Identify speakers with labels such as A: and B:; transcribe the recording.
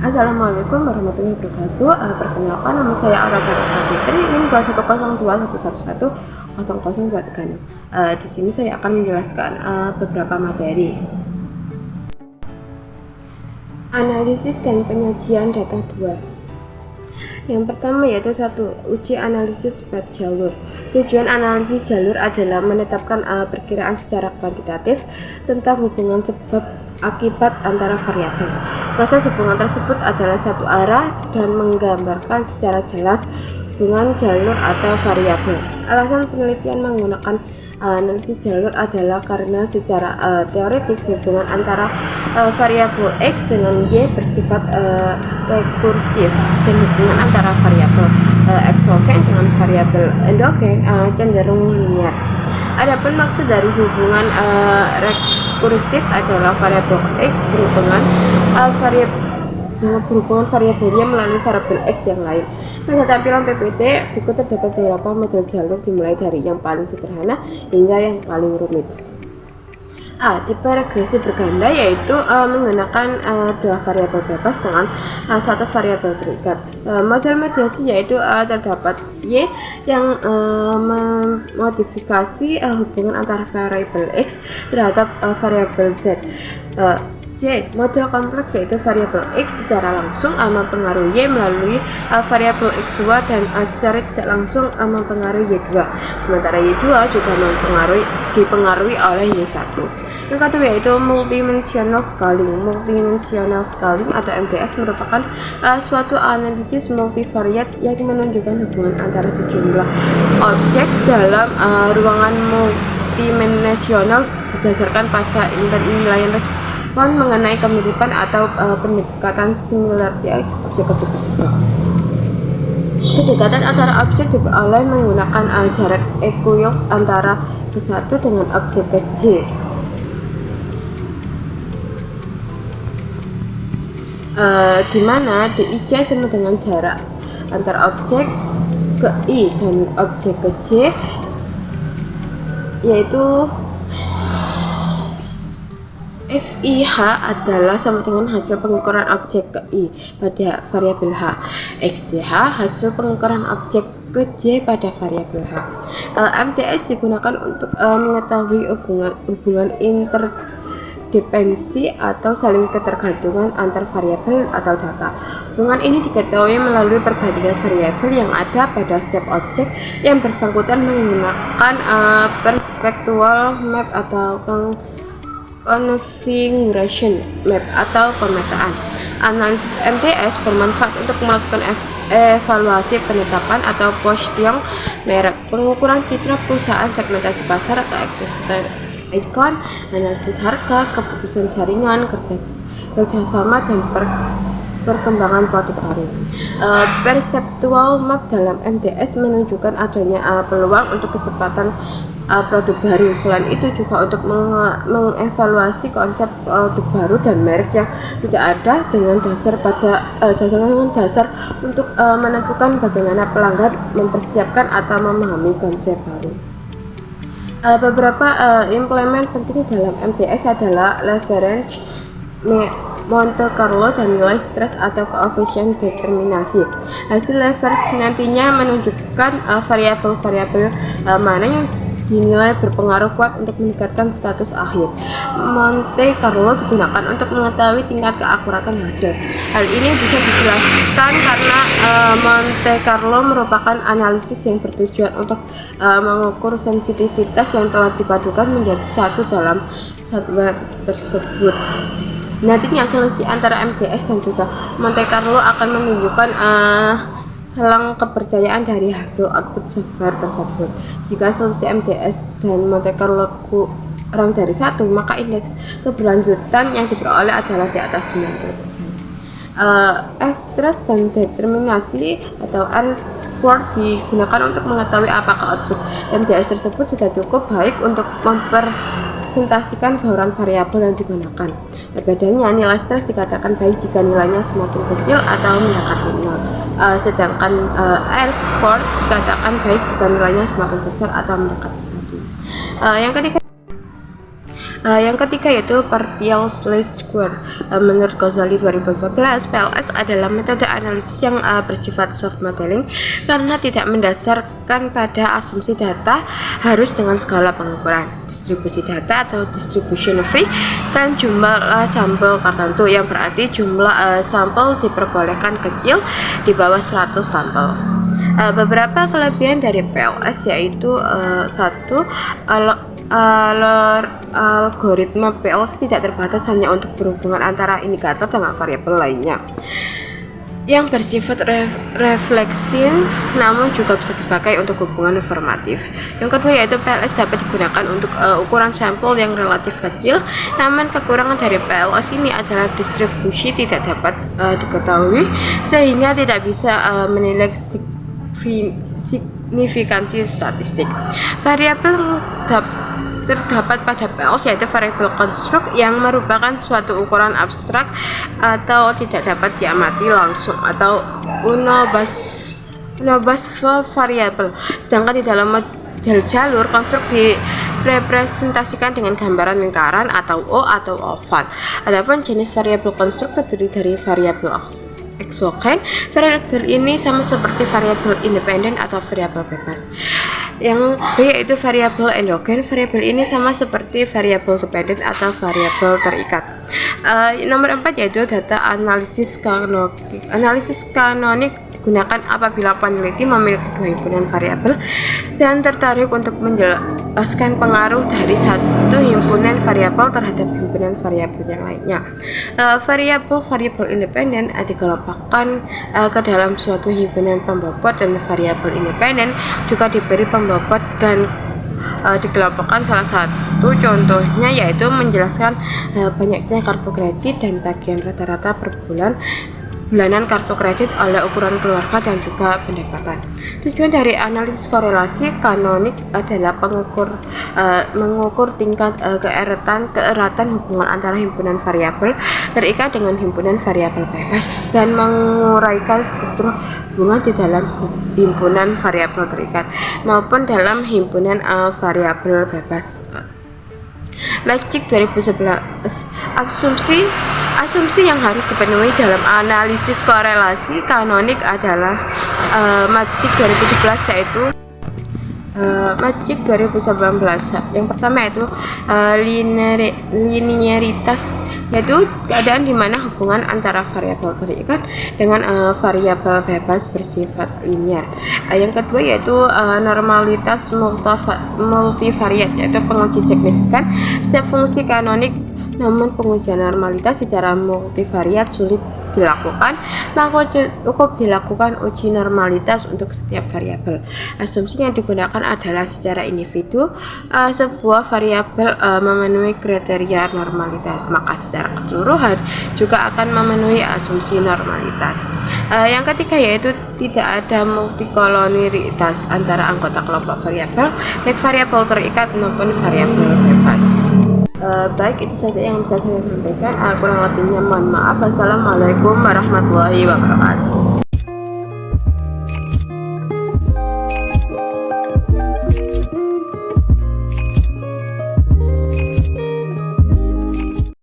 A: Assalamualaikum warahmatullahi wabarakatuh. Perkenalkan, nama saya Aura Barasa Fitri. Ini 2102111002036. Di sini saya akan menjelaskan beberapa materi. Analisis dan penyajian data 2. Yang pertama yaitu 1. Uji analisis spread jalur. Tujuan analisis jalur adalah menetapkan perkiraan secara kuantitatif tentang hubungan sebab akibat antara variabel. Proses hubungan tersebut adalah satu arah dan menggambarkan secara jelas hubungan jalur atau variabel. Alasan penelitian menggunakan analisis jalur adalah karena secara teoretik hubungan antara variabel X dengan Y bersifat rekursif dan hubungan antara variabel eksogen dengan variabel endogen cenderung linear. Adapun maksud dari hubungan rekursif adalah variabel X berhubungan variabelnya melalui variabel X yang lain. Pada tampilan PPT, buku terdapat beberapa model jalur dimulai dari yang paling sederhana hingga yang paling rumit. Tipe regresi berganda yaitu menggunakan dua variabel bebas dengan satu variabel terikat. Model mediasi yaitu terdapat Y yang memodifikasi hubungan antara variabel X terhadap variabel Z. J. Model kompleks yaitu variabel X secara langsung mempengaruhi Y melalui variabel X2 dan secara tidak langsung mempengaruhi Y2. Sementara Y2 juga dipengaruhi oleh Y1. Yang kedua yaitu multidimensional scaling. Multidimensional scaling atau MDS merupakan suatu analisis multivariat yang menunjukkan hubungan antara sejumlah objek dalam ruangan multidimensional berdasarkan pada penilaian respon mengenai kemiripan atau pendekatan similarity objek-objek tersebut. Kedekatan antara objek diperoleh menggunakan jarak ekuivalent antara ke1 dengan objek ke-J. Di mana DIJ sama dengan jarak antara objek ke I dan objek ke J, yaitu XIH adalah sama dengan hasil pengukuran objek ke I pada variabel H. XJH hasil pengukuran objek ke J pada variabel H. MTS digunakan untuk mengetahui hubungan interdependensi atau saling ketergantungan antar variabel atau data. Hubungan ini diketahui melalui perbandingan variabel yang ada pada setiap objek yang bersangkutan menggunakan perspectual map atau configuration map atau pemetaan. Analisis MTS bermanfaat untuk melakukan evaluasi penetapan atau posisiun merek, pengukuran citra perusahaan, segmentasi pasar atau aktivitas ikon, analisis harga, keputusan jaringan, kerjasama dan perkembangan produk baru. Perceptual map dalam MTS menunjukkan adanya peluang untuk kesempatan produk baru. Selain itu juga untuk mengevaluasi konsep produk baru dan merek yang tidak ada dengan dasar untuk menentukan bagaimana pelanggan mempersiapkan atau memahami konsep baru. Beberapa implemen penting dalam MTS adalah leverage, Monte Carlo, dan nilai stres atau koefisien determinasi. Hasil leverage nantinya menunjukkan variabel-variabel mana yang dinilai berpengaruh kuat untuk meningkatkan status akhir. Monte Carlo digunakan untuk mengetahui tingkat keakuratan hasil. Hal ini bisa dijelaskan karena Monte Carlo merupakan analisis yang bertujuan untuk mengukur sensitivitas yang telah dipadukan menjadi satu dalam software tersebut. Nantinya solusi antara MTS dan juga Monte Carlo akan menunjukkan selang kepercayaan dari hasil output software tersebut. Jika solusi MTS dan Monte Carlo kurang dari 1, maka indeks keberlanjutan yang diperoleh adalah di atas 90%. Stress dan determinasi atau R-squared digunakan untuk mengetahui apakah output MTS tersebut sudah cukup baik untuk mempresentasikan bauran variabel yang digunakan. Bedanya, nilai stres dikatakan baik jika nilainya semakin kecil atau mendekati 0, sedangkan R-squared dikatakan baik jika nilainya semakin besar atau mendekati 1. Yang ketiga, Yang ketiga yaitu partial least square. Menurut Ghazali 2014, PLS adalah metode analisis yang bersifat soft modeling karena tidak mendasarkan pada asumsi data harus dengan skala pengukuran, distribusi data atau distribution free, dan jumlah sampel tertentu, yang berarti jumlah sampel diperbolehkan kecil di bawah 100 sampel. Beberapa kelebihan dari PLS yaitu satu, algoritma PLS tidak terbatas hanya untuk berhubungan antara indikator dengan variabel lainnya yang bersifat refleksif, namun juga bisa dipakai untuk hubungan informatif. Yang kedua yaitu PLS dapat digunakan untuk ukuran sampel yang relatif kecil, namun kekurangan dari PLS ini adalah distribusi tidak dapat diketahui sehingga tidak bisa menilai signifikansi statistik. Variabel terdapat pada PLS yaitu variabel construct yang merupakan suatu ukuran abstrak atau tidak dapat diamati langsung atau unobservable variable. Sedangkan di dalam model jalur konstruk direpresentasikan dengan gambaran lingkaran atau O atau oval. Adapun jenis variabel konstruk terdiri dari variabel eksogen. Variabel ini sama seperti variabel independen atau variabel bebas. Yang B yaitu variabel endogen. Variabel ini sama seperti variabel dependen atau variabel terikat. Nomor 4 yaitu data analisis kanonik. Analisis kanonik digunakan apabila peneliti memiliki dua himpunan variabel dan tertarik untuk menjelaskan pengaruh dari satu himpunan variabel terhadap himpunan variabel yang lainnya. Variabel independen dikelompokkan ke dalam suatu himpunan pembobot, dan variabel independen juga diberi pembobot dan dikelompokkan. Salah satu contohnya yaitu menjelaskan banyaknya kartu kredit dan tagihan rata-rata per bulanan kartu kredit oleh ukuran keluarga dan juga pendapatan. Tujuan dari analisis korelasi kanonik adalah mengukur tingkat keeratan hubungan antara himpunan variabel terikat dengan himpunan variabel bebas dan menguraikan struktur hubungan di dalam himpunan variabel terikat maupun dalam himpunan variabel bebas. Magic 2011. Asumsi yang harus dipenuhi dalam analisis korelasi kanonik adalah Magic 2011 yaitu Magic 2019. Yang pertama yaitu linearitas, yaitu keadaan di mana hubungan antara variabel terikat dengan variabel bebas bersifat linear. Yang kedua yaitu normalitas multivariat, yaitu penguji signifikan setiap fungsi kanonik, namun pengujian normalitas secara multivariat sulit dilakukan, maka cukup dilakukan uji normalitas untuk setiap variabel. Asumsi yang digunakan adalah secara individu sebuah variabel memenuhi kriteria normalitas, maka secara keseluruhan juga akan memenuhi asumsi normalitas. Yang ketiga yaitu tidak ada multikoloniritas antara anggota kelompok variabel, baik variabel terikat maupun variabel bebas. Baik, itu saja yang bisa saya sampaikan. Kurang lebihnya mohon maaf. Wassalamualaikum warahmatullahi wabarakatuh.